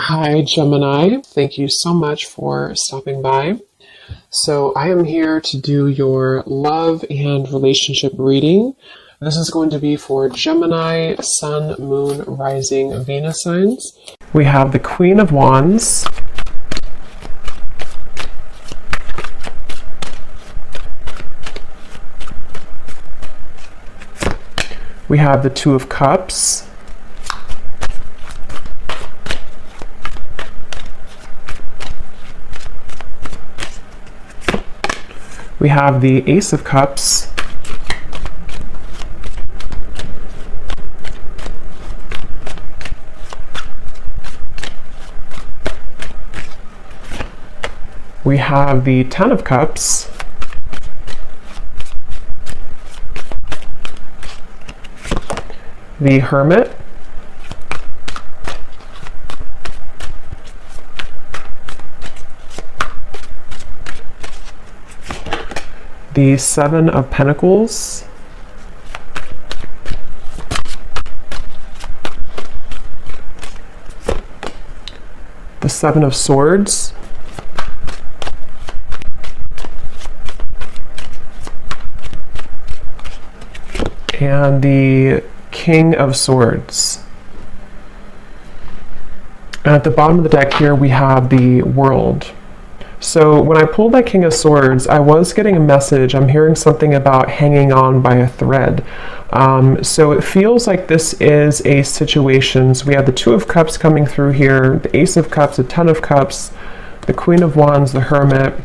Hi, Gemini. Thank you so much for stopping by. So I am here to do your love and relationship reading. This is going to be for Gemini, Sun, Moon, Rising, Venus signs. We have the Queen of Wands. We have the Two of Cups. We have the Ace of Cups. We have the Ten of Cups. The Hermit. The Seven of Pentacles. The Seven of Swords. And the King of Swords. And at the bottom of the deck here we have the World. So when I pulled that King of Swords, I was getting a message. I'm hearing something about hanging on by a thread. So it feels like this is a situation. So we have the Two of Cups coming through here, the Ace of Cups, the Ten of Cups, the Queen of Wands, the Hermit.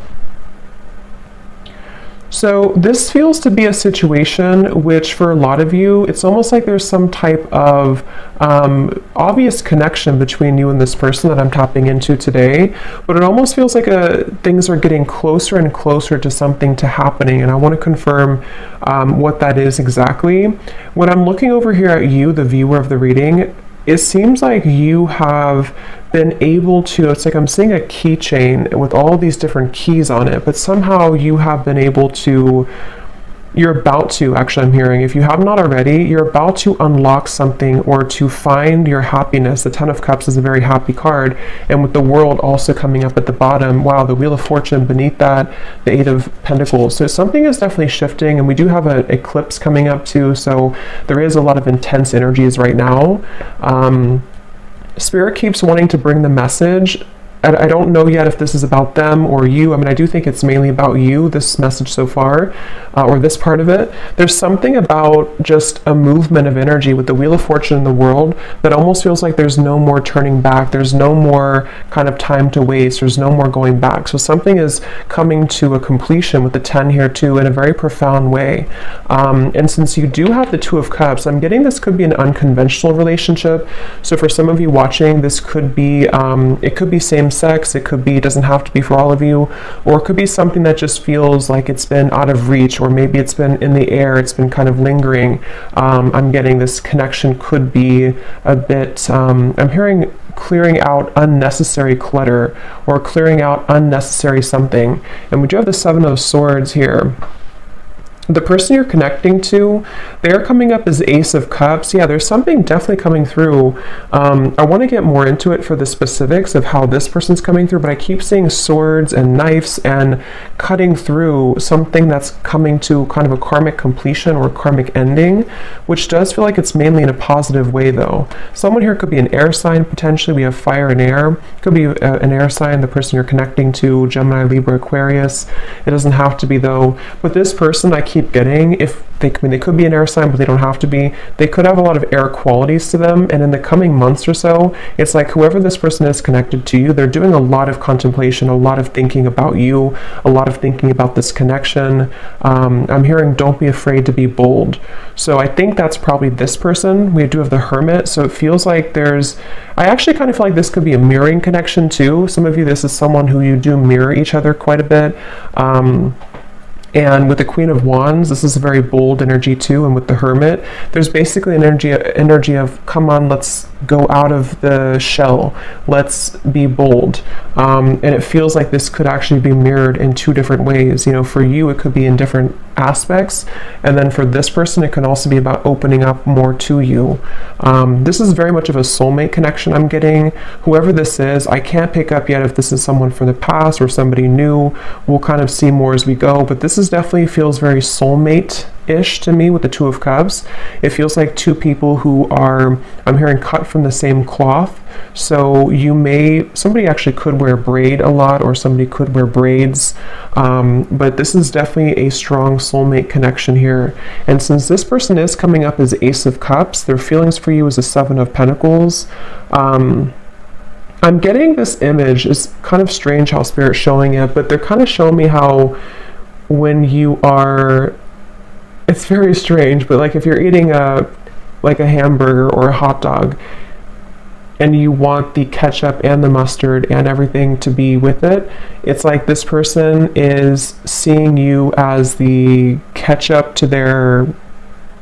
So this feels to be a situation which for a lot of you, it's almost like there's some type of obvious connection between you and this person that I'm tapping into today, but it almost feels like things are getting closer and closer to something to happening, and I want to confirm what that is exactly. When I'm looking over here at you, the viewer of the reading, it seems like you have been able to, it's like I'm seeing a keychain with all these different keys on it, but somehow you have been able to, you're about to, actually I'm hearing, if you have not already, you're about to unlock something or to find your happiness. The Ten of Cups is a very happy card, and with the World also coming up at the bottom, wow, the Wheel of Fortune beneath that, the Eight of Pentacles. So something is definitely shifting, and we do have an eclipse coming up too, so there is a lot of intense energies right now. Spirit keeps wanting to bring the message. I don't know yet if this is about them or you. I mean, I do think it's mainly about you, this message so far, or this part of it. There's something about just a movement of energy with the Wheel of Fortune in the World that almost feels like there's no more turning back. There's no more kind of time to waste. There's no more going back. So something is coming to a completion with the 10 here too in a very profound way. And since you do have the Two of Cups, I'm getting this could be an unconventional relationship. So for some of you watching, this could be, it could be same sex, it could be, doesn't have to be for all of you, or it could be something that just feels like it's been out of reach, or maybe it's been in the air, it's been kind of lingering. I'm getting this connection could be a bit, I'm hearing clearing out unnecessary clutter or clearing out unnecessary something. And we do have the Seven of Swords here. The person you're connecting to, they're coming up as Ace of Cups. Yeah, there's something definitely coming through. I want to get more into it for the specifics of how this person's coming through, but I keep seeing swords and knives and cutting through something that's coming to kind of a karmic completion or karmic ending, which does feel like it's mainly in a positive way though. Someone here could be an air sign potentially. We have fire and air. Could be an air sign, the person you're connecting to, Gemini, Libra, Aquarius. It doesn't have to be though. But this person I keep getting, if they, I mean, they could be an air sign, but they don't have to be. They could have a lot of air qualities to them, and in the coming months or so, it's like whoever this person is connected to you, they're doing a lot of contemplation, a lot of thinking about you, a lot of thinking about this connection. I'm hearing don't be afraid to be bold. So I think that's probably this person. We do have the Hermit, so it feels like there's, I actually kind of feel like this could be a mirroring connection too. Some of you, this is someone who you do mirror each other quite a bit. And with the Queen of Wands, this is a very bold energy too. And with the Hermit, there's basically an energy of, come on, let's go out of the shell. Let's be bold. And it feels like this could actually be mirrored in two different ways. You know, for you, it could be in different aspects. And then for this person, it can also be about opening up more to you. This is very much of a soulmate connection I'm getting. Whoever this is, I can't pick up yet if this is someone from the past or somebody new. We'll kind of see more as we go, but this is definitely feels very soulmate-ish to me with the Two of Cups. It feels like two people who are, I'm hearing, cut from the same cloth. So somebody actually could wear braid a lot, or somebody could wear braids, but this is definitely a strong soulmate connection here. And since this person is coming up as Ace of Cups, their feelings for you is a Seven of Pentacles. I'm getting this image. It's kind of strange how Spirit's showing it, but they're kind of showing me how when you are, it's very strange, but like if you're eating a hamburger or a hot dog, and you want the ketchup and the mustard and everything to be with it, it's like this person is seeing you as the ketchup to their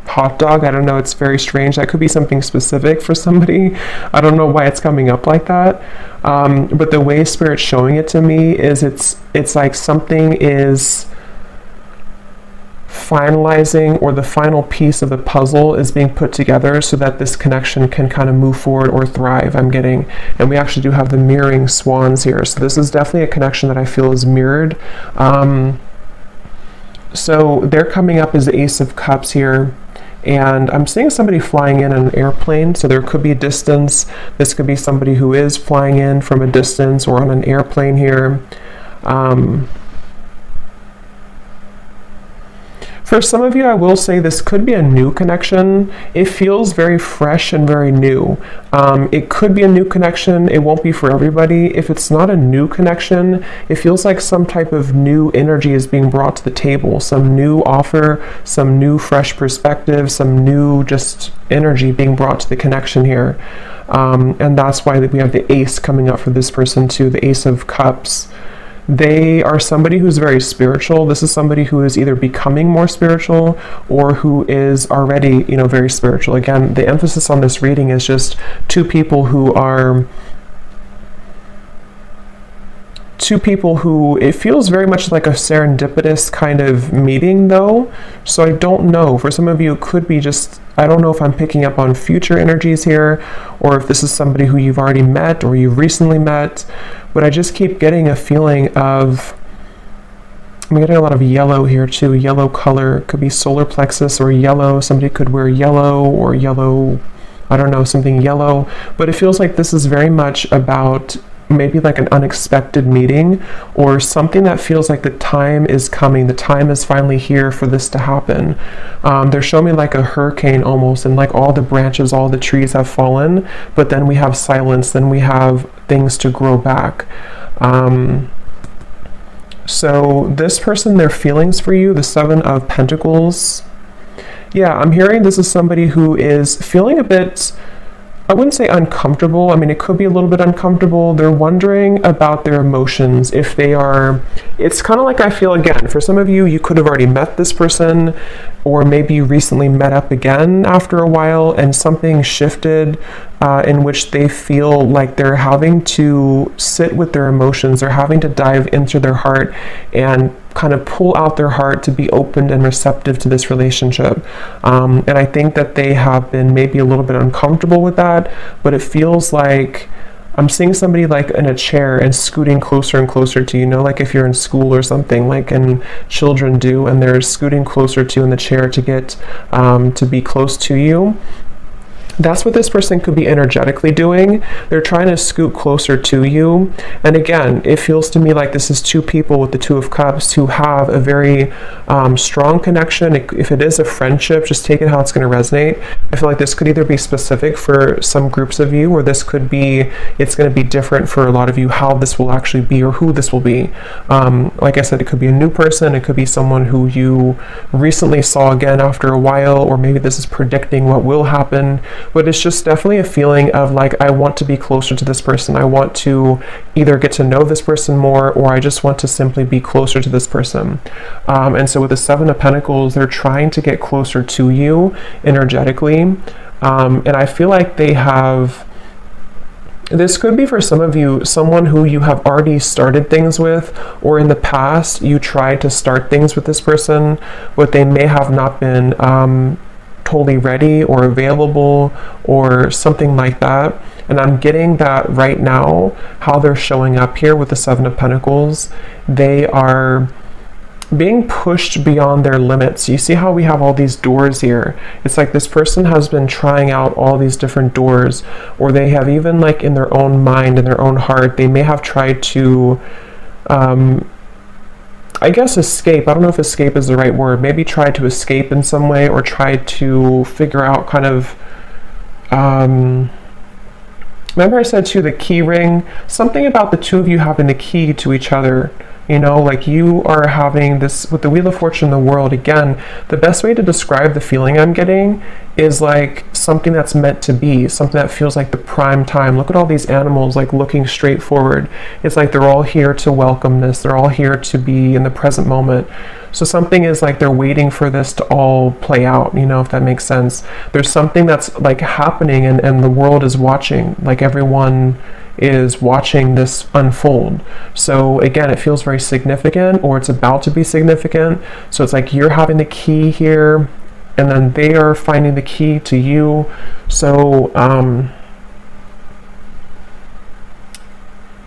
hot dog. I don't know, it's very strange. That could be something specific for somebody. I don't know why it's coming up like that. But the way Spirit's showing it to me is it's like something is finalizing, or the final piece of the puzzle is being put together so that this connection can kind of move forward or thrive, I'm getting. And we actually do have the mirroring swans here. So this is definitely a connection that I feel is mirrored. So they're coming up as the Ace of Cups here. And I'm seeing somebody flying in an airplane, so there could be distance. This could be somebody who is flying in from a distance or on an airplane here. For some of you, I will say this could be a new connection. It feels very fresh and very new. It could be a new connection. It won't be for everybody. If it's not a new connection, it feels like some type of new energy is being brought to the table, some new offer, some new fresh perspective, some new just energy being brought to the connection here. And that's why we have the Ace coming up for this person too, the Ace of Cups. They are somebody who's very spiritual. This is somebody who is either becoming more spiritual or who is already, very spiritual. Again, the emphasis on this reading is just two people who it feels very much like a serendipitous kind of meeting though. So I don't know, for some of you it could be just, I don't know if I'm picking up on future energies here, or if this is somebody who you've already met or you've recently met, but I just keep getting a feeling of, I'm getting a lot of yellow here too. Yellow color, could be solar plexus or yellow. Somebody could wear yellow or yellow, I don't know, something yellow, but it feels like this is very much about maybe like an unexpected meeting, or something that feels like the time is coming, the time is finally here for this to happen. They're showing me like a hurricane almost, and like all the branches, all the trees have fallen, but then we have silence, then we have things to grow back. So this person, their feelings for you, the Seven of Pentacles. Yeah, I'm hearing this is somebody who is feeling a bit, I wouldn't say uncomfortable. I mean, it could be a little bit uncomfortable. They're wondering about their emotions. If they are, it's kind of like, I feel again, for some of you, you could have already met this person, or maybe you recently met up again after a while and something shifted in which they feel like they're having to sit with their emotions. They're having to dive into their heart and kind of pull out their heart to be open and receptive to this relationship. And I think that they have been maybe a little bit uncomfortable with that, but it feels like I'm seeing somebody like in a chair and scooting closer and closer to you, like if you're in school or something, like and children do, and they're scooting closer to you in the chair to get to be close to you. That's what this person could be energetically doing. They're trying to scoot closer to you. And again, it feels to me like this is two people with the Two of Cups who have a very strong connection. If it is a friendship, just take it how it's going to resonate. I feel like this could either be specific for some groups of you, or this could be, it's going to be different for a lot of you, how this will actually be or who this will be. Like I said, it could be a new person. It could be someone who you recently saw again after a while, or maybe this is predicting what will happen. But it's just definitely a feeling of like, I want to be closer to this person. I want to either get to know this person more, or I just want to simply be closer to this person. And so with the Seven of Pentacles, they're trying to get closer to you energetically. And I feel like they have This could be for some of you, someone who you have already started things with, or in the past you tried to start things with this person, but they may have not been totally ready or available or something like that. And I'm getting that right now, how they're showing up here with the Seven of Pentacles. They are being pushed beyond their limits. You see how we have all these doors here? It's like this person has been trying out all these different doors, or they have even, like, in their own mind, in their own heart, they may have tried to I guess escape. I don't know if escape is the right word. Maybe try to escape in some way, or try to figure out kind of remember I said too, the key ring, something about the two of you having the key to each other. You know, like you are having this with the Wheel of Fortune in the world. Again, the best way to describe the feeling I'm getting is like something that's meant to be, something that feels like the prime time. Look at all these animals, like looking straight forward. It's like they're all here to welcome this. They're all here to be in the present moment. So something is like they're waiting for this to all play out, you know, if that makes sense. There's something that's like happening, and the world is watching, like everyone is watching this unfold. So again, it feels very significant, or it's about to be significant. So it's like you're having the key here, and then they are finding the key to you. So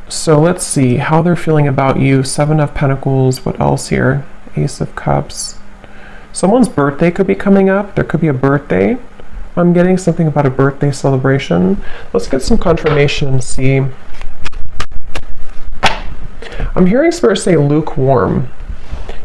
so let's see how they're feeling about you. Seven of Pentacles. What else here? Ace of Cups. Someone's birthday could be coming up. There could be a birthday. I'm getting something about a birthday celebration. Let's get some confirmation and see. I'm hearing Spirit say lukewarm.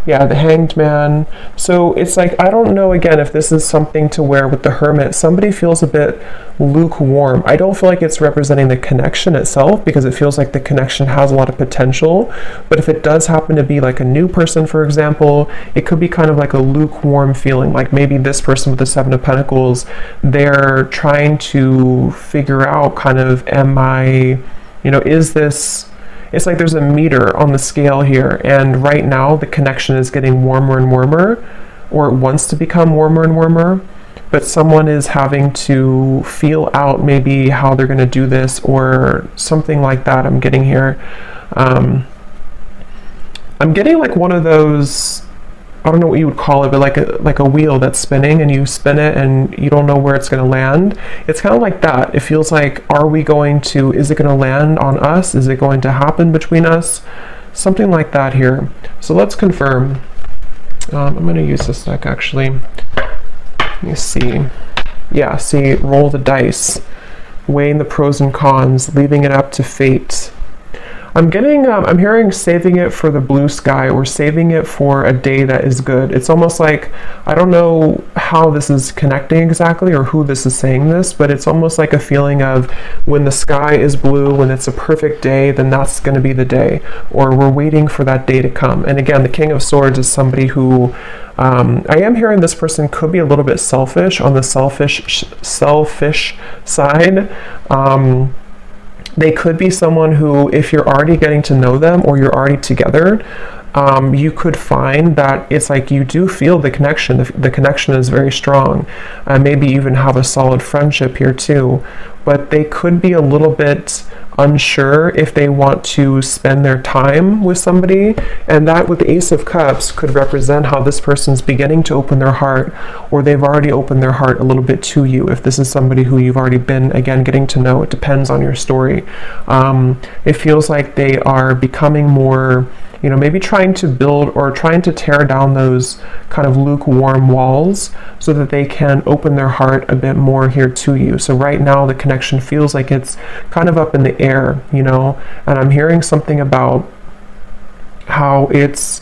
Yeah, the Hanged Man. So it's like, I don't know, again, if this is something to where with the Hermit, somebody feels a bit lukewarm. I don't feel like it's representing the connection itself, because it feels like the connection has a lot of potential. But if it does happen to be like a new person, for example, it could be kind of like a lukewarm feeling. Like maybe this person with the Seven of Pentacles, they're trying to figure out kind of, am I, you know, is this... It's like there's a meter on the scale here, and right now the connection is getting warmer and warmer, or it wants to become warmer and warmer, but someone is having to feel out maybe how they're going to do this, or something like that. I'm getting here. I'm getting like one of those, I don't know what you would call it, but like a wheel that's spinning, and you spin it and you don't know where it's going to land. It's kind of like that. It feels like, is it going to land on us? Is it going to happen between us? Something like that here. So let's confirm. I'm going to use this deck actually. Let me see. Yeah, see, roll the dice, weighing the pros and cons, leaving it up to fate. I'm hearing saving it for the blue sky, or saving it for a day that is good. It's almost like, I don't know how this is connecting exactly, or who this is saying this, but it's almost like a feeling of when the sky is blue, when it's a perfect day, then that's going to be the day, or we're waiting for that day to come. And again, the King of Swords is somebody who, I am hearing this person could be a little bit selfish, on the selfish side. They could be someone who, if you're already getting to know them, or you're already together, you could find that it's like you do feel the connection. The connection is very strong. Maybe even have a solid friendship here too. But they could be a little bit unsure if they want to spend their time with somebody, and that with the Ace of Cups could represent how this person's beginning to open their heart, or they've already opened their heart a little bit to you. If this is somebody who you've already been, again, getting to know, it depends on your story. It feels like they are becoming more, you know, maybe trying to build or trying to tear down those kind of lukewarm walls so that they can open their heart a bit more here to you. So right now the connection feels like it's kind of up in the air, you know, and I'm hearing something about how it's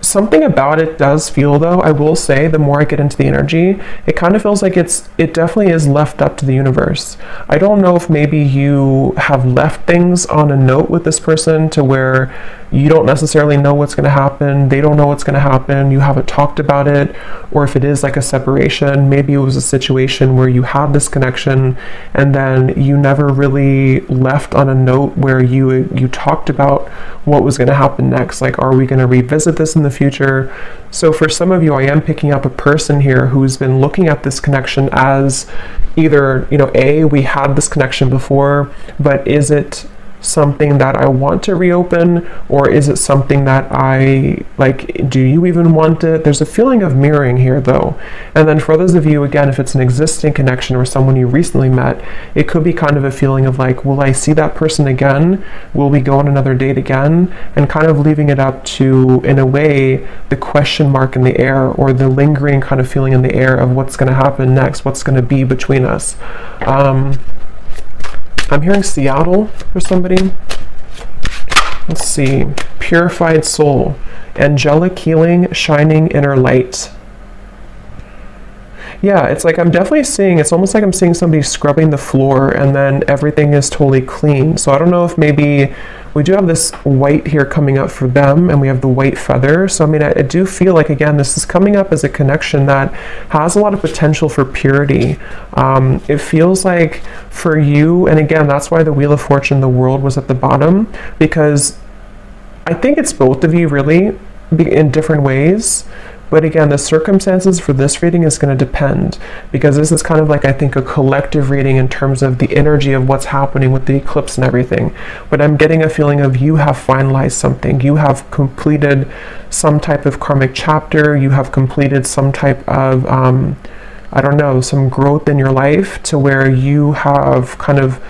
something about it does feel, though, I will say, the more I get into the energy, it kind of feels like it definitely is left up to the universe. I don't know if maybe you have left things on a note with this person to where you don't necessarily know what's going to happen, they don't know what's going to happen, you haven't talked about it, or if it is like a separation, maybe it was a situation where you had this connection and then you never really left on a note where you talked about what was going to happen next. Like, are we going to revisit this in the future? So for some of you, I am picking up a person here who's been looking at this connection as either, we had this connection before, but is it something that I want to reopen, or is it something that I like? Do you even want it? There's a feeling of mirroring here though. And then for those of you, again, if it's an existing connection or someone you recently met, it could be kind of a feeling of like, will I see that person again? Will we go on another date again? And kind of leaving it up to, in a way, the question mark in the air, or the lingering kind of feeling in the air of what's going to happen next, what's going to be between us. I'm hearing Seattle for somebody. Let's see. Purified soul. Angelic healing, shining inner light. Yeah, it's like I'm definitely seeing, it's almost like I'm seeing somebody scrubbing the floor and then everything is totally clean. So I don't know if maybe we do have this white here coming up for them, and we have the white feather. So I mean, I do feel like, again, this is coming up as a connection that has a lot of potential for purity. It feels like for you, and again, that's why the Wheel of Fortune, the world, was at the bottom, because I think it's both of you really in different ways. But again, the circumstances for this reading is going to depend, because this is kind of like, I think, a collective reading in terms of the energy of what's happening with the eclipse and everything. But I'm getting a feeling of you have finalized something. You have completed some type of karmic chapter. You have completed some type of, I don't know, some growth in your life to where you have kind of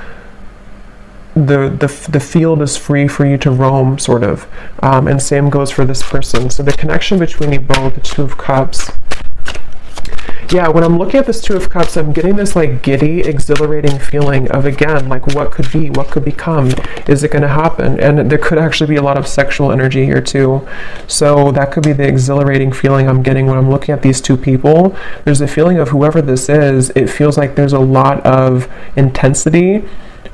the field is free for you to roam, sort of. And same goes for this person. So the connection between you both, the Two of Cups. Yeah, when I'm looking at this Two of Cups, I'm getting this like giddy, exhilarating feeling of, again, like what could be, what could become, is it going to happen? And there could actually be a lot of sexual energy here too. So that could be the exhilarating feeling I'm getting when I'm looking at these two people. There's a feeling of whoever this is, it feels like there's a lot of intensity.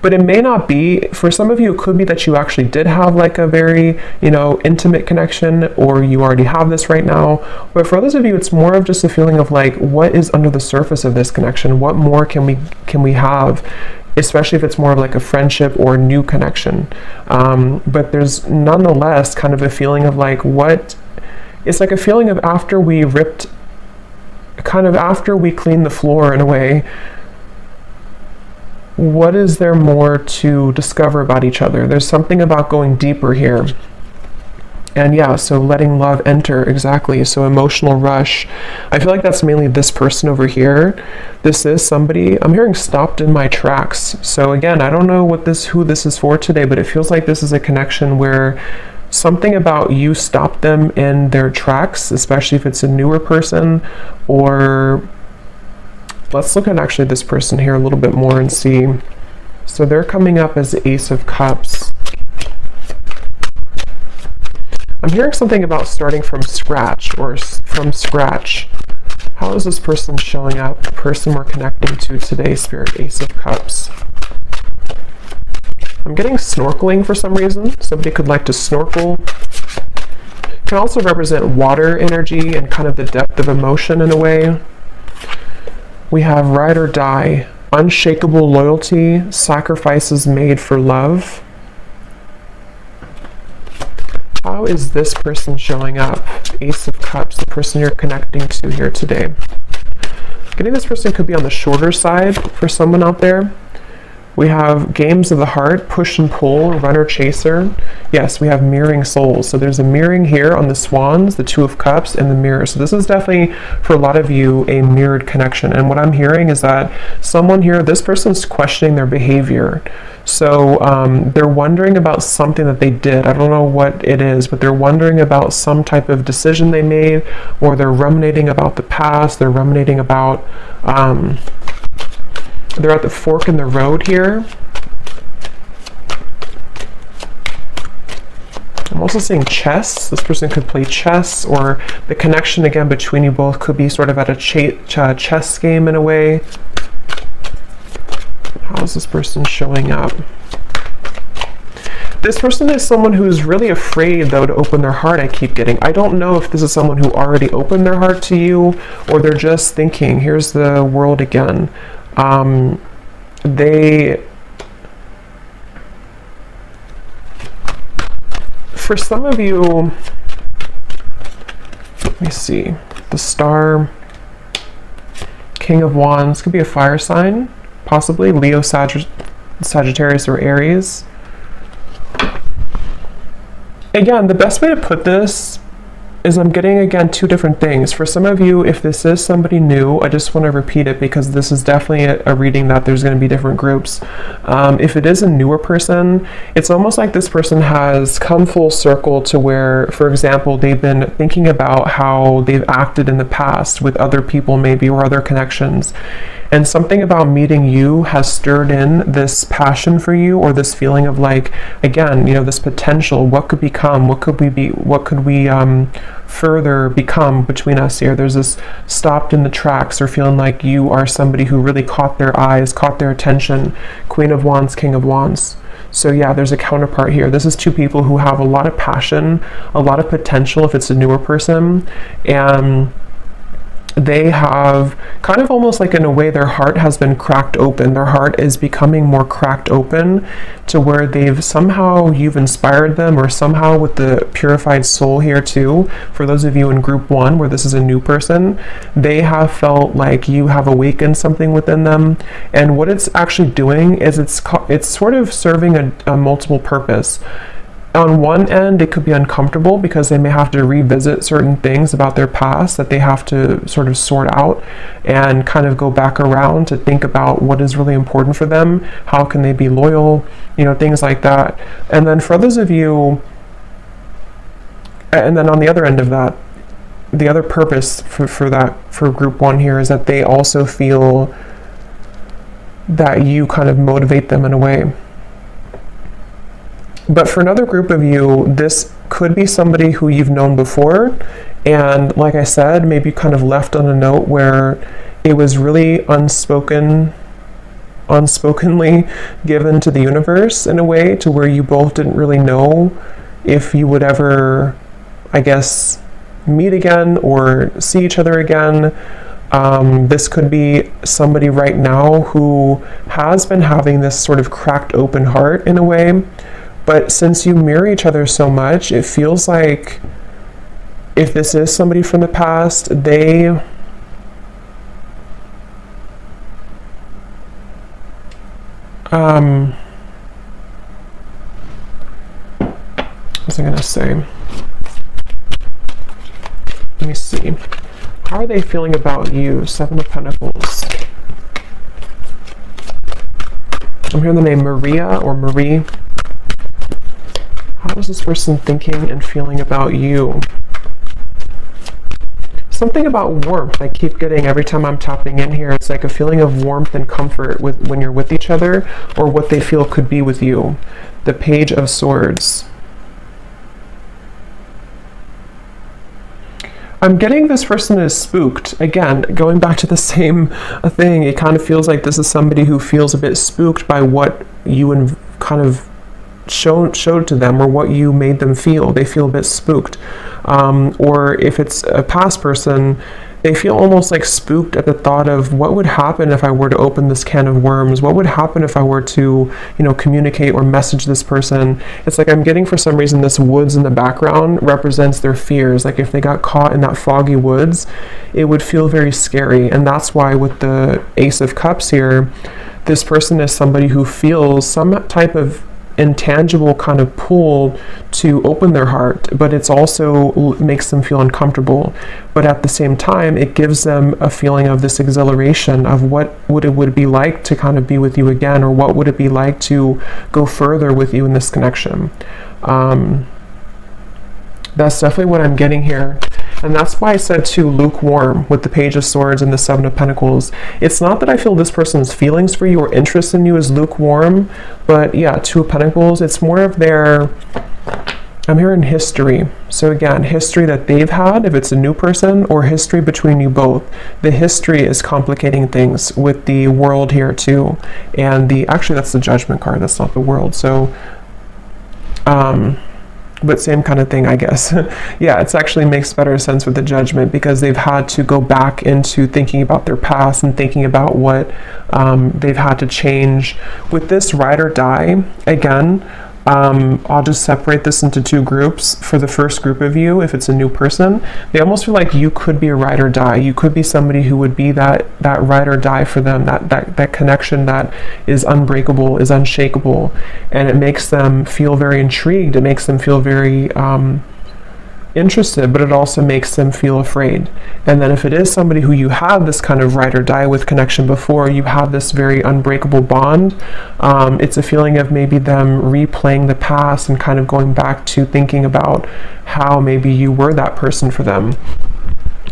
But it may not be. For some of you, it could be that you actually did have like a very, intimate connection, or you already have this right now. But for others of you, it's more of just a feeling of like, what is under the surface of this connection? What more can we have? Especially if it's more of like a friendship or new connection. But there's nonetheless kind of a feeling of like, it's like a feeling of after we clean the floor in a way, what is there more to discover about each other? There's something about going deeper here. And yeah, so letting love enter, exactly. So emotional rush. I feel like that's mainly this person over here. This is somebody, I'm hearing stopped in my tracks. So again, I don't know who this is for today, but it feels like this is a connection where something about you stopped them in their tracks, especially if it's a newer person. Or let's look at actually this person here a little bit more and see. So they're coming up as the Ace of Cups. I'm hearing something about starting from scratch, or from scratch. How is this person showing up? The person we're connecting to today, Spirit, Ace of Cups. I'm getting snorkeling for some reason. Somebody could like to snorkel. Can also represent water energy and kind of the depth of emotion in a way. We have ride or die, unshakable loyalty, sacrifices made for love. How is this person showing up? Ace of Cups, the person you're connecting to here today. Getting this person could be on the shorter side for someone out there. We have games of the heart, push and pull, runner chaser. Yes, we have mirroring souls. So there's a mirroring here on the swans, the Two of Cups, and the mirror. So this is definitely, for a lot of you, a mirrored connection. And what I'm hearing is that someone here, this person's questioning their behavior. So they're wondering about something that they did. I don't know what it is, but they're wondering about some type of decision they made, or they're ruminating about the past. They're ruminating about... they're at the fork in the road here. I'm also seeing chess. This person could play chess, or the connection again between you both could be sort of at a chess game in a way. How is this person showing up? This person is someone who's really afraid, though, to open their heart, I keep getting. I don't know if this is someone who already opened their heart to you, or they're just thinking, here's the world again. For some of you, let me see, the Star, King of Wands, could be a fire sign, possibly Leo, Sagittarius, or Aries. Again, the best way to put this is I'm getting, again, two different things. For some of you, if this is somebody new, I just want to repeat it because this is definitely a reading that there's going to be different groups. If it is a newer person, it's almost like this person has come full circle to where, for example, they've been thinking about how they've acted in the past with other people maybe, or other connections. And something about meeting you has stirred in this passion for you, or this feeling of like, again, you know, this potential. What could become? What could we be? What could we further become between us here? There's this stopped in the tracks, or feeling like you are somebody who really caught their eyes, caught their attention. Queen of Wands, King of Wands. So yeah, there's a counterpart here. This is two people who have a lot of passion, a lot of potential if it's a newer person, and they have kind of almost like, in a way, their heart has been cracked open. Their heart is becoming more cracked open to where they've somehow, you've inspired them, or somehow with the purified soul here too. For those of you in group 1 where this is a new person, they have felt like you have awakened something within them. And what it's actually doing is it's sort of serving a multiple purpose. On one end, it could be uncomfortable because they may have to revisit certain things about their past that they have to sort of sort out and kind of go back around to think about what is really important for them, how can they be loyal, you know, things like that. And then for others of you, and then on the other end of that, the other purpose for group 1 here is that they also feel that you kind of motivate them in a way. But for another group of you, this could be somebody who you've known before, and like I said, maybe kind of left on a note where it was really unspokenly given to the universe in a way, to where you both didn't really know if you would ever, I guess, meet again or see each other again. This could be somebody right now who has been having this sort of cracked open heart in a way. But since you mirror each other so much, it feels like if this is somebody from the past, they what was I going to say? Let me see. How are they feeling about you? 7 of Pentacles. I'm hearing the name Maria or Marie. How is this person thinking and feeling about you? Something about warmth I keep getting every time I'm tapping in here. It's like a feeling of warmth and comfort when you're with each other, or what they feel could be with you. The Page of Swords. I'm getting this person is spooked. Again, going back to the same thing, it kind of feels like this is somebody who feels a bit spooked by what you kind of showed to them, or what you made them feel. They feel a bit spooked. Or if it's a past person, they feel almost like spooked at the thought of what would happen if I were to open this can of worms. What would happen if I were to, you know, communicate or message this person? It's like I'm getting, for some reason, this woods in the background represents their fears. Like if they got caught in that foggy woods, it would feel very scary. And that's why with the Ace of Cups here, this person is somebody who feels some type of intangible kind of pull to open their heart, but it's also makes them feel uncomfortable. But at the same time, it gives them a feeling of this exhilaration of what it would be like to kind of be with you again, or what would it be like to go further with you in this connection. That's definitely what I'm getting here. And that's why I said too, lukewarm with the Page of Swords and the 7 of Pentacles. It's not that I feel this person's feelings for you or interest in you is lukewarm, but yeah, 2 of Pentacles, it's more of their, I'm hearing history. So again, history that they've had, if it's a new person, or history between you both. The history is complicating things with the World here too. And actually that's the Judgment card, that's not the World. So But same kind of thing, I guess. Yeah, it actually makes better sense with the Judgment, because they've had to go back into thinking about their past and thinking about what they've had to change. With this ride or die, again, I'll just separate this into two groups. For the first group of you, if it's a new person, they almost feel like you could be a ride or die. You could be somebody who would be that ride or die for them, that connection that is unbreakable, is unshakable, and it makes them feel very intrigued. It makes them feel very interested, but it also makes them feel afraid. And then if it is somebody who you have this kind of ride or die with connection before, you have this very unbreakable bond, it's a feeling of maybe them replaying the past and kind of going back to thinking about how maybe you were that person for them.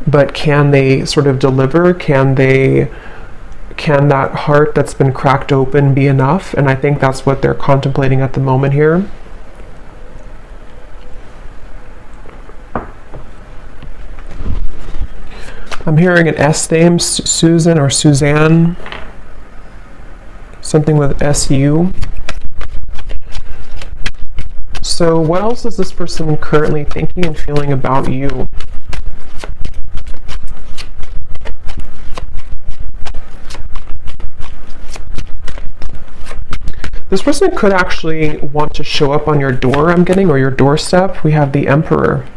But can they sort of deliver? Can that heart that's been cracked open be enough? And I think that's what they're contemplating at the moment here. I'm hearing an S name, Susan or Suzanne, something with SU. So what else is this person currently thinking and feeling about you? This person could actually want to show up on your door, I'm getting, or your doorstep. We have the Emperor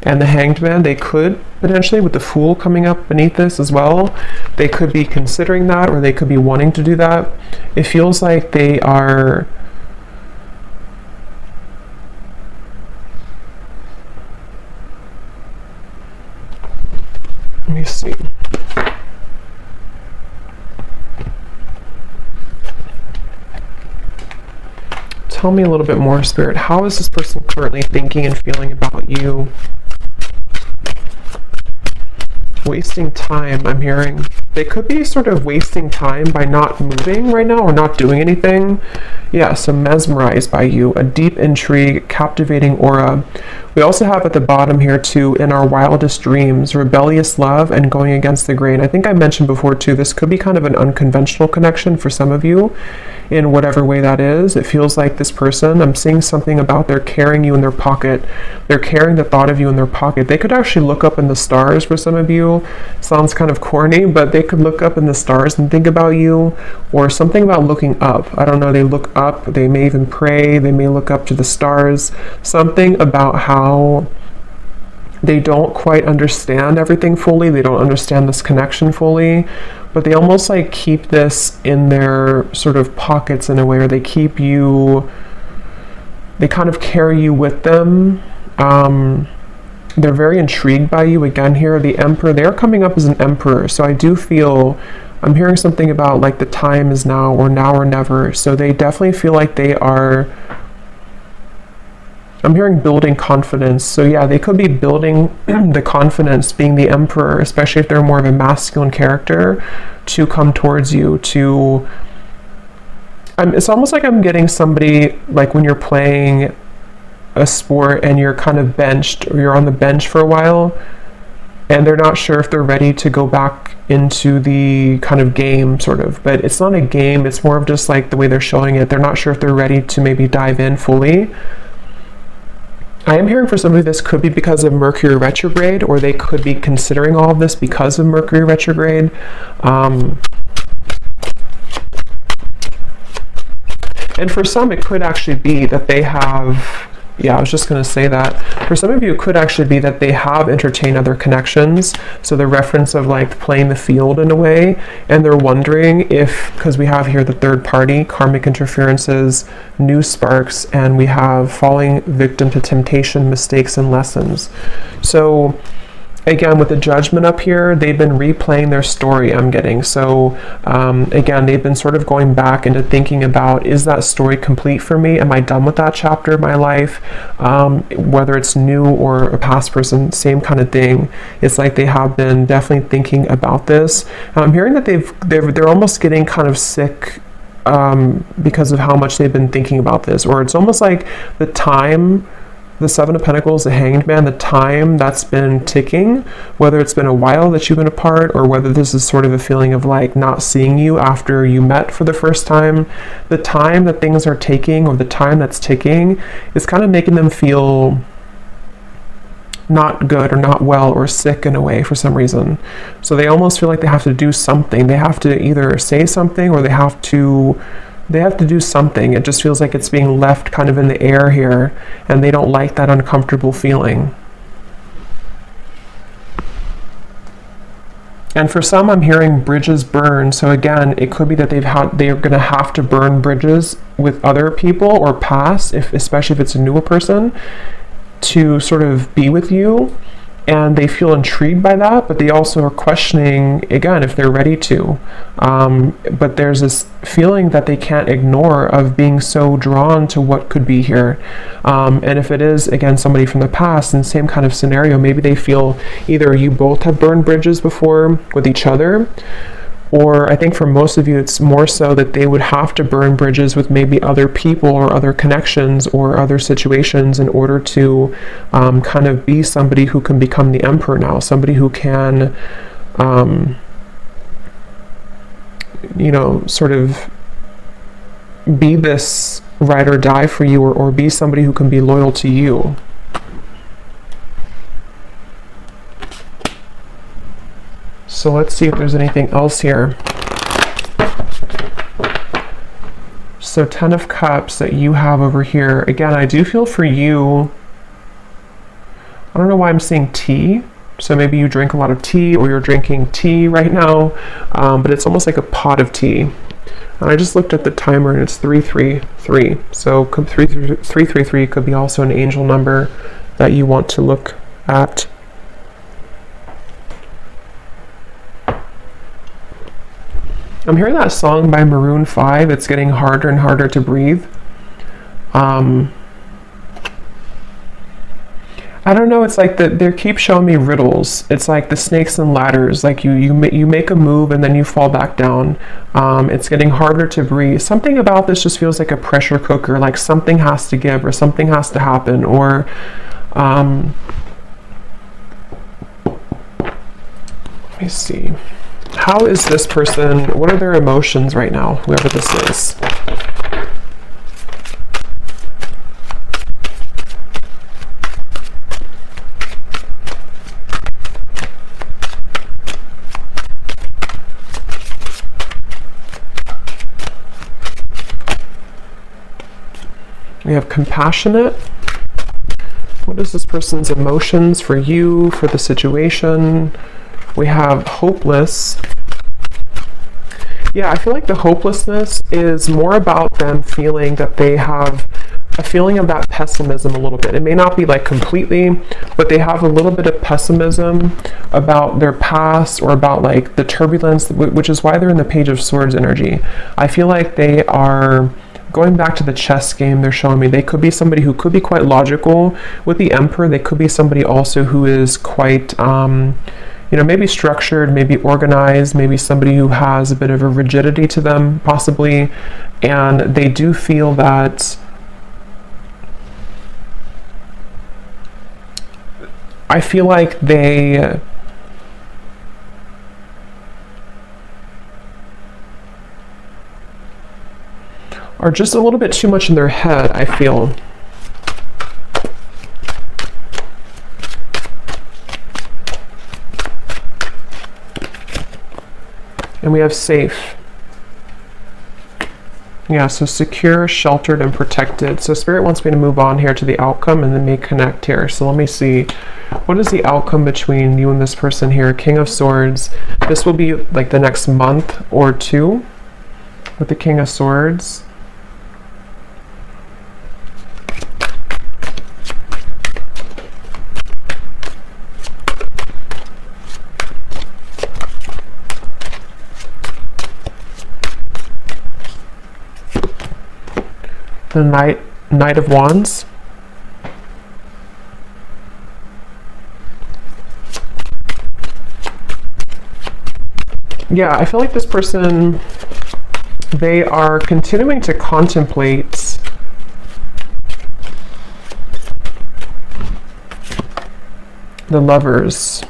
and the Hanged Man. They could potentially, with the Fool coming up beneath this as well, they could be considering that, or they could be wanting to do that. It feels like they are let me see. Tell me a little bit more, Spirit. How is this person currently thinking and feeling about you? Wasting time, I'm hearing. They could be sort of wasting time by not moving right now or not doing anything. Yeah, so mesmerized by you, a deep intrigue, captivating aura. We also have at the bottom here too, in our wildest dreams, rebellious love and going against the grain. I think I mentioned before too, this could be kind of an unconventional connection for some of you in whatever way that is. It feels like this person, I'm seeing something about they're carrying you in their pocket. They're carrying the thought of you in their pocket. They could actually look up in the stars for some of you. Sounds kind of corny, but they could look up in the stars and think about you, or something about looking up. I don't know, they look up, they may even pray, they may look up to the stars. Something about how they don't quite understand everything fully. They don't understand this connection fully, but they almost like keep this in their sort of pockets in a way, or they keep you, they kind of carry you with them. They're very intrigued by you. Again here, the Emperor, they're coming up as an Emperor. So I do feel, I'm hearing something about like the time is now or never. So they definitely feel like they are, I'm hearing building confidence. So yeah, they could be building the confidence, being the Emperor, especially if they're more of a masculine character, to come towards you, to, it's almost like I'm getting somebody, like when you're playing a sport and you're kind of benched, or you're on the bench for a while, and they're not sure if they're ready to go back into the kind of game, sort of. But it's not a game, it's more of just like the way they're showing it. They're not sure if they're ready to maybe dive in fully. I am hearing for somebody this could be because of Mercury retrograde, or they could be considering all of this because of Mercury retrograde. And for some, it could actually be that they have, yeah, I was just going to say that. For some of you, it could actually be that they have entertained other connections. So the reference of like playing the field in a way, and they're wondering if, because we have here the third party, karmic interferences, new sparks, and we have falling victim to temptation, mistakes, and lessons. So again, with the Judgment up here, they've been replaying their story, I'm getting. So again, they've been sort of going back into thinking about, is that story complete for me? Am I done with that chapter of my life? Whether it's new or a past person, same kind of thing. It's like they have been definitely thinking about this. I'm hearing that they're almost getting kind of sick because of how much they've been thinking about this, or it's almost like the time the Seven of Pentacles, the Hanged Man, the time that's been ticking, whether it's been a while that you've been apart or whether this is sort of a feeling of like not seeing you after you met for the first time, the time that things are taking or the time that's ticking is kind of making them feel not good or not well or sick in a way for some reason. So they almost feel like they have to do something. They have to either say something or they have to do something. It just feels like it's being left kind of in the air here, and they don't like that uncomfortable feeling. And for some, I'm hearing bridges burn. So again, it could be that they're going to have to burn bridges with other people or pass, especially if it's a newer person, to sort of be with you. And they feel intrigued by that, but they also are questioning, again, if they're ready to. But there's this feeling that they can't ignore of being so drawn to what could be here. And if it is, again, somebody from the past, in the same kind of scenario, maybe they feel either you both have burned bridges before with each other, or I think for most of you, it's more so that they would have to burn bridges with maybe other people or other connections or other situations in order to kind of be somebody who can become the emperor now, somebody who can, sort of be this ride or die for you, or be somebody who can be loyal to you. So let's see if there's anything else here. So 10 of Cups that you have over here. Again, I do feel for you, I don't know why I'm seeing tea. So maybe you drink a lot of tea or you're drinking tea right now, but it's almost like a pot of tea. And I just looked at the timer and it's 333. So 333 could be also an angel number that you want to look at. I'm hearing that song by Maroon 5. It's getting harder and harder to breathe. I don't know. It's like they keep showing me riddles. It's like the snakes and ladders. Like you make a move and then you fall back down. It's getting harder to breathe. Something about this just feels like a pressure cooker. Like something has to give or something has to happen. Or let me see. How is this person, what are their emotions right now, whoever this is? We have compassionate. What is this person's emotions for you, for the situation? We have hopeless. Yeah, I feel like the hopelessness is more about them feeling that they have a feeling of that pessimism a little bit. It may not be like completely, but they have a little bit of pessimism about their past or about like the turbulence, which is why they're in the Page of Swords energy. I feel like they are going back to the chess game. They're showing me they could be somebody who could be quite logical with the Emperor. They could be somebody also who is quite maybe structured, maybe organized, maybe somebody who has a bit of a rigidity to them, possibly. And they do feel that I feel like they are just a little bit too much in their head, I feel. And we have safe. Yeah, so secure, sheltered, and protected. So Spirit wants me to move on here to the outcome and then may connect here. So let me see. What is the outcome between you and this person here? King of Swords. This will be like the next month or two with the King of Swords. The Knight of Wands. Yeah, I feel like this person, they are continuing to contemplate the Lovers.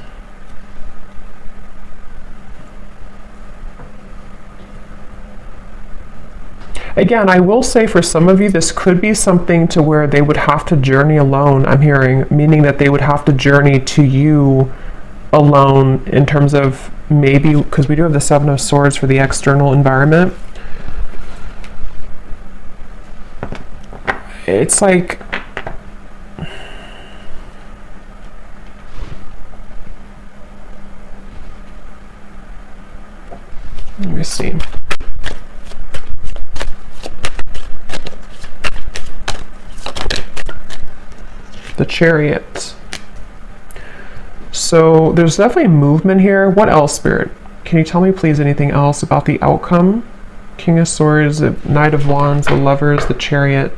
Again, I will say for some of you, this could be something to where they would have to journey alone, I'm hearing, meaning that they would have to journey to you alone in terms of maybe, because we do have the Seven of Swords for the external environment. It's like, let me see. The Chariot. So there's definitely movement here. What else, Spirit? Can you tell me please anything else about the outcome? King of Swords, the Knight of Wands, the Lovers, the Chariot.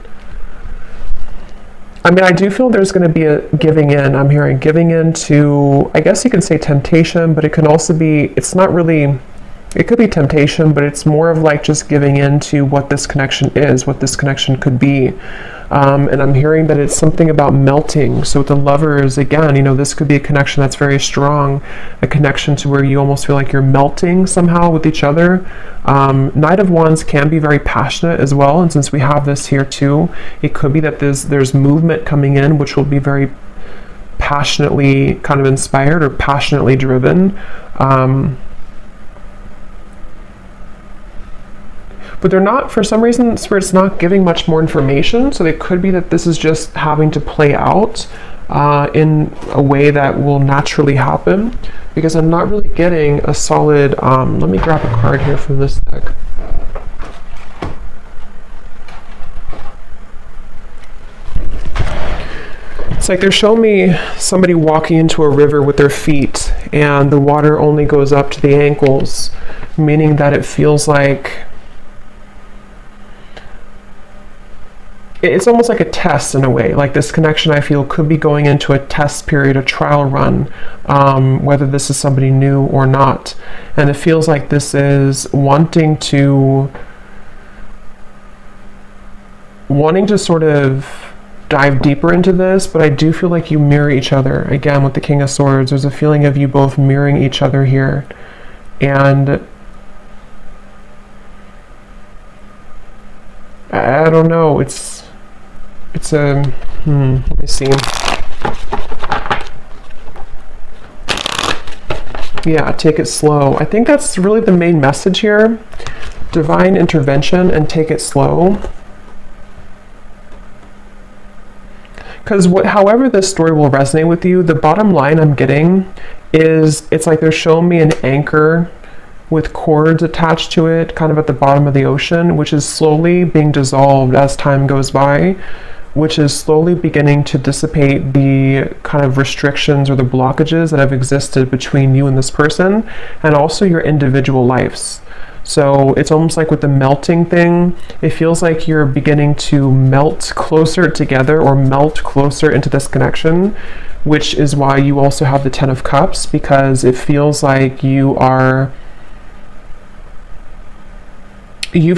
I mean, I do feel there's going to be a giving in. I'm hearing giving in to, I guess you can say temptation, but it can also be, it's not really, it could be temptation, but it's more of like just giving in to what this connection is, what this connection could be. And I'm hearing that it's something about melting. So with the Lovers, again, you know, this could be a connection that's very strong, a connection to where you almost feel like you're melting somehow with each other. Knight of Wands can be very passionate as well. And since we have this here too, it could be that there's movement coming in, which will be very passionately kind of inspired or passionately driven. But they're not, for some reason, Spirit's not giving much more information. So it could be that this is just having to play out in a way that will naturally happen, because I'm not really getting a solid, let me grab a card here from this deck. It's like they're showing me somebody walking into a river with their feet and the water only goes up to the ankles, meaning that it feels like it's almost like a test in a way. Like this connection, I feel, could be going into a test period, a trial run, whether this is somebody new or not. And it feels like this is wanting to sort of dive deeper into this, but I do feel like you mirror each other. Again, with the King of Swords, there's a feeling of you both mirroring each other here. And I don't know, it's a, let me see. Yeah, take it slow. I think that's really the main message here. Divine intervention and take it slow. Because however this story will resonate with you, the bottom line I'm getting is it's like they're showing me an anchor with cords attached to it, kind of at the bottom of the ocean, which is slowly being dissolved as time goes by, which is slowly beginning to dissipate the kind of restrictions or the blockages that have existed between you and this person, and also your individual lives. So it's almost like with the melting thing, it feels like you're beginning to melt closer together or melt closer into this connection, which is why you also have the Ten of Cups, because it feels like you've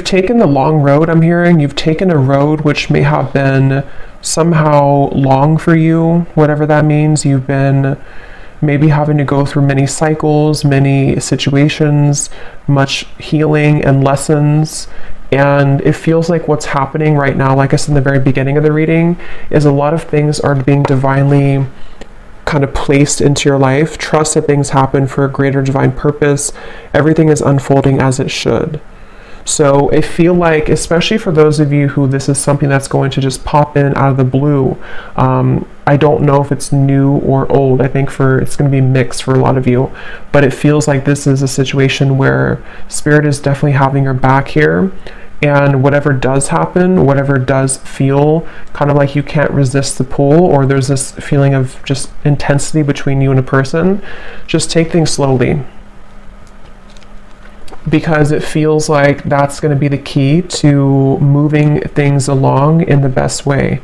taken the long road, I'm hearing. You've taken a road which may have been somehow long for you, whatever that means. You've been maybe having to go through many cycles, many situations, much healing and lessons. And it feels like what's happening right now, like I said in the very beginning of the reading, is a lot of things are being divinely kind of placed into your life. Trust that things happen for a greater divine purpose. Everything is unfolding as it should. So I feel like, especially for those of you who this is something that's going to just pop in out of the blue, I don't know if it's new or old. I think it's going to be mixed for a lot of you, but it feels like this is a situation where Spirit is definitely having your back here, and whatever does happen, whatever does feel kind of like you can't resist the pull, or there's this feeling of just intensity between you and a person, just take things slowly. Because it feels like that's going to be the key to moving things along in the best way.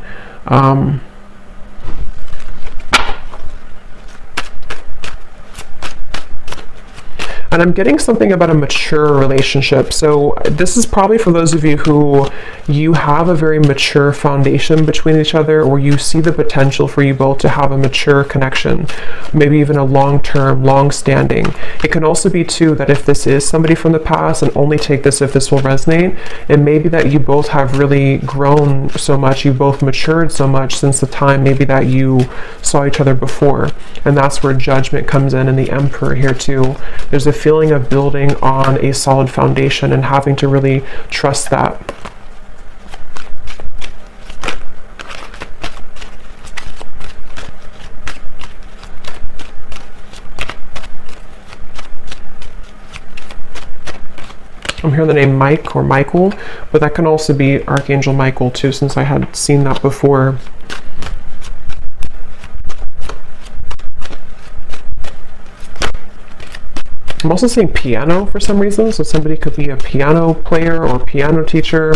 And I'm getting something about a mature relationship. So this is probably for those of you who you have a very mature foundation between each other, or you see the potential for you both to have a mature connection, maybe even a long-term, long-standing. It can also be too that if this is somebody from the past, and only take this if this will resonate, it may be that you both have really grown so much, you both matured so much since the time maybe that you saw each other before. And that's where Judgment comes in, and the Emperor here too. There's a feeling of building on a solid foundation and having to really trust that. I'm hearing the name Mike or Michael, but that can also be Archangel Michael too, since I had seen that before. I'm also seeing piano for some reason, so somebody could be a piano player or piano teacher.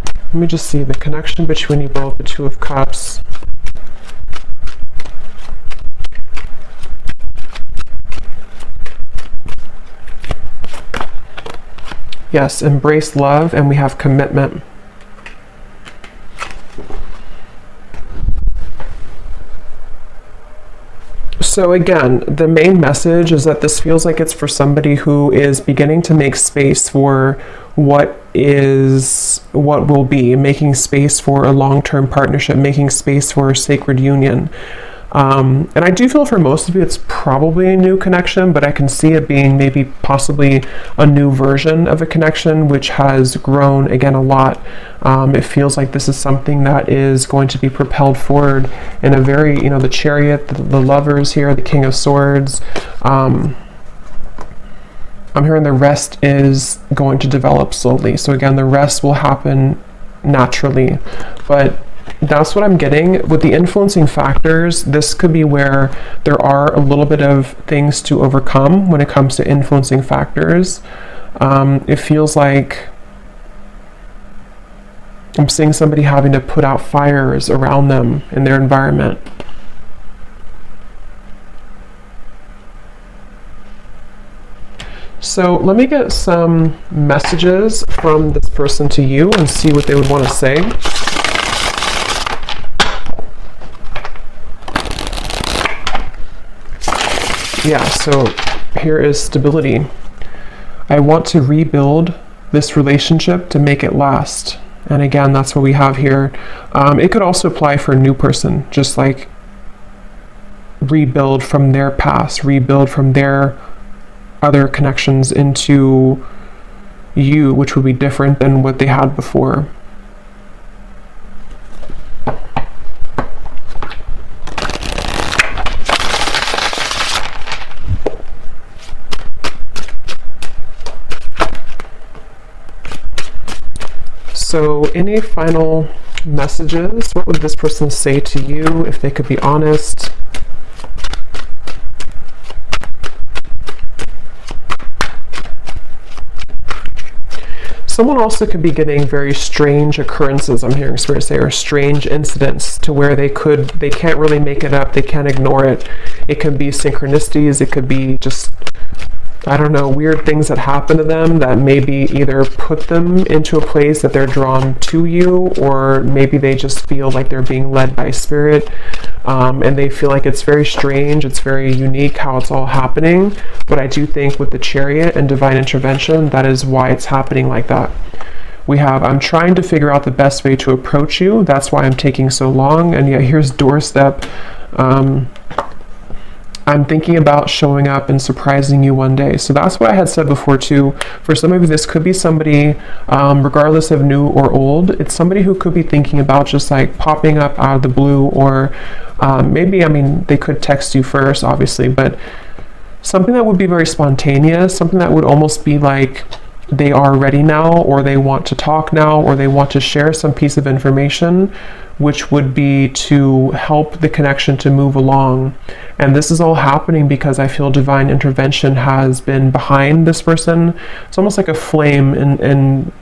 Let me just see the connection between you both, the Two of Cups. Yes, embrace love, and we have commitment. So again, the main message is that this feels like it's for somebody who is beginning to make space for what will be, making space for a long-term partnership, making space for a sacred union. And I do feel for most of you it's probably a new connection, but I can see it being maybe possibly a new version of a connection which has grown again a lot. It feels like this is something that is going to be propelled forward in a very, the Chariot, the Lovers here, the King of Swords. I'm hearing the rest is going to develop slowly. So again, the rest will happen naturally, but that's what I'm getting. With the influencing factors, this could be where there are a little bit of things to overcome when it comes to influencing factors. It feels like I'm seeing somebody having to put out fires around them in their environment. So let me get some messages from this person to you and see what they would want to say. Yeah, so here is stability. I want to rebuild this relationship to make it last. And again, that's what we have here. It could also apply for a new person, just like rebuild from their past, rebuild from their other connections into you, which would be different than what they had before. So any final messages? What would this person say to you if they could be honest? Someone also could be getting very strange occurrences, I'm hearing Spirit say, or strange incidents to where they can't really make it up, they can't ignore it. It could be synchronicities, it could be just, I don't know, weird things that happen to them that maybe either put them into a place that they're drawn to you, or maybe they just feel like they're being led by Spirit, and they feel like it's very strange, it's very unique how it's all happening. But I do think with the Chariot and divine intervention, that is why it's happening like that. We have, I'm trying to figure out the best way to approach you, that's why I'm taking so long, and yet here's doorstep. I'm thinking about showing up and surprising you one day. So that's what I had said before too. For some of you, this could be somebody, regardless of new or old, it's somebody who could be thinking about just like popping up out of the blue, or maybe, they could text you first, obviously, but something that would be very spontaneous, something that would almost be like they are ready now, or they want to talk now, or they want to share some piece of information, which would be to help the connection to move along. And this is all happening because I feel divine intervention has been behind this person. It's almost like a flame in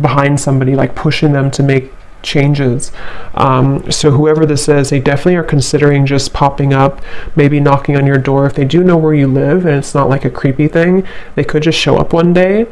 behind somebody, like pushing them to make changes. So whoever this is, they definitely are considering just popping up, maybe knocking on your door. If they do know where you live and it's not like a creepy thing, they could just show up one day.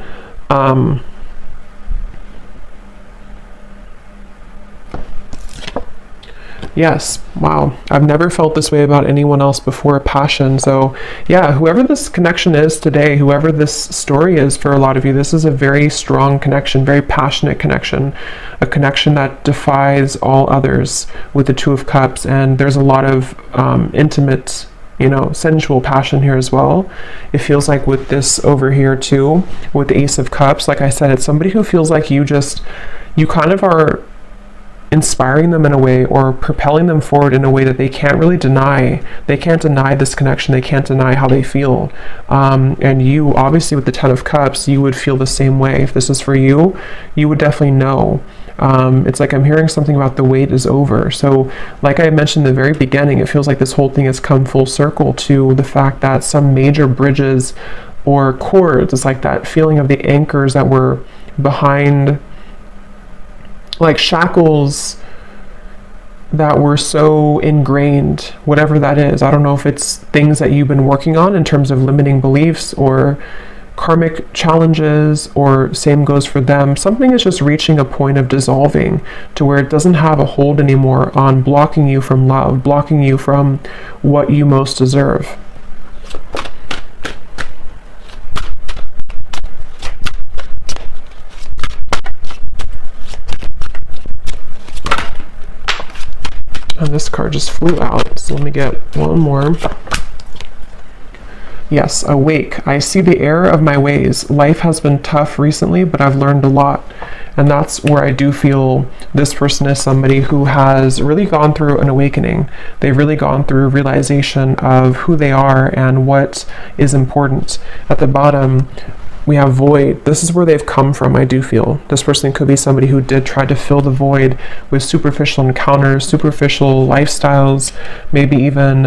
Yes, wow. I've never felt this way about anyone else before, passion. So yeah, whoever this connection is today, whoever this story is for a lot of you, this is a very strong connection, very passionate connection, a connection that defies all others with the Two of Cups. And there's a lot of intimate, you know, sensual passion here as well. It feels like with this over here too, with the Ace of Cups, like I said, it's somebody who feels like you kind of are inspiring them in a way, or propelling them forward in a way that they can't really deny. They can't deny this connection. They can't deny how they feel. And you, obviously with the Ten of Cups, you would feel the same way. If this is for you, you would definitely know. It's like I'm hearing something about the wait is over. So like I mentioned in the very beginning, it feels like this whole thing has come full circle to the fact that some major bridges or cords, it's like that feeling of the anchors that were behind, like shackles that were so ingrained, whatever that is. I don't know if it's things that you've been working on in terms of limiting beliefs or karmic challenges, or same goes for them. Something is just reaching a point of dissolving to where it doesn't have a hold anymore on blocking you from love, blocking you from what you most deserve. And this card just flew out, so let me get one more. Yes, awake. I see the error of my ways. Life has been tough recently, but I've learned a lot. And that's where I do feel this person is somebody who has really gone through an awakening. They've really gone through a realization of who they are and what is important. At the bottom, we have void. This is where they've come from, I do feel. This person could be somebody who did try to fill the void with superficial encounters, superficial lifestyles, maybe even,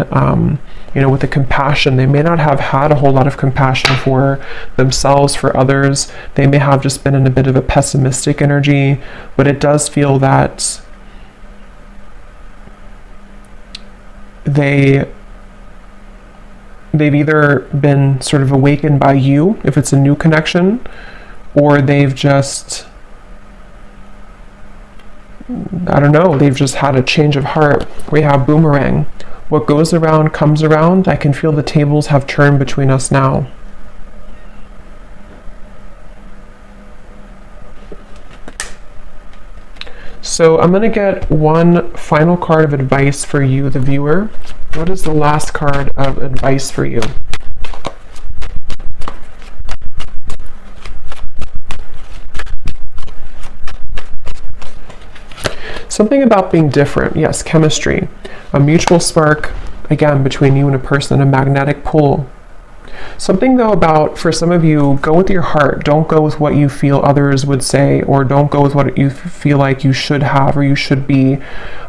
you know, with the compassion. They may not have had a whole lot of compassion for themselves, for others. They may have just been in a bit of a pessimistic energy, but it does feel that they've either been sort of awakened by you, if it's a new connection, or they've just, I don't know, they've just had a change of heart. We have boomerang. What goes around comes around. I can feel the tables have turned between us now. So I'm going to get one final card of advice for you, the viewer. What is the last card of advice for you? Something about being different. Yes, chemistry. A mutual spark, again, between you and a person, a magnetic pull. Something though about, for some of you, go with your heart. Don't go with what you feel others would say, or don't go with what you feel like you should have or you should be.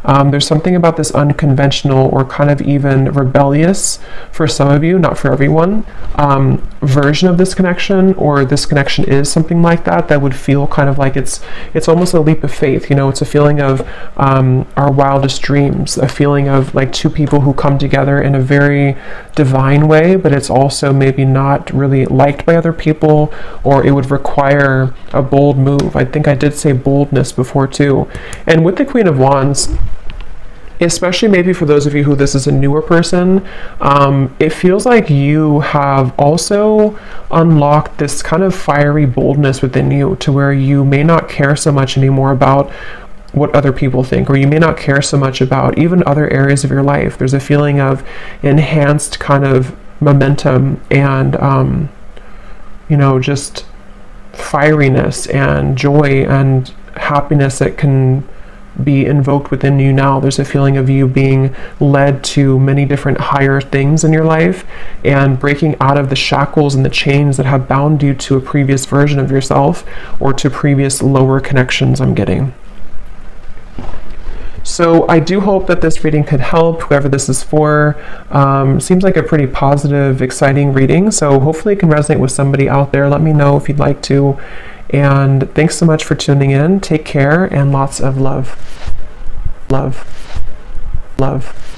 There's something about this unconventional or kind of even rebellious, for some of you, not for everyone, version of this connection, or this connection is something like that, that would feel kind of like it's almost a leap of faith. You know, it's a feeling of our wildest dreams, a feeling of like two people who come together in a very divine way, but it's also maybe not really liked by other people, or it would require a bold move. I think I did say boldness before too. And with the Queen of Wands, especially maybe for those of you who this is a newer person, it feels like you have also unlocked this kind of fiery boldness within you, to where you may not care so much anymore about what other people think, or you may not care so much about even other areas of your life. There's a feeling of enhanced kind of momentum and you know, just fieriness and joy and happiness that can be invoked within you now. There's a feeling of you being led to many different higher things in your life, and breaking out of the shackles and the chains that have bound you to a previous version of yourself, or to previous lower connections, I'm getting. So I do hope that this reading could help whoever this is for. Seems like a pretty positive, exciting reading, so hopefully it can resonate with somebody out there. Let me know if you'd like to. And thanks so much for tuning in. Take care and lots of love. Love. Love.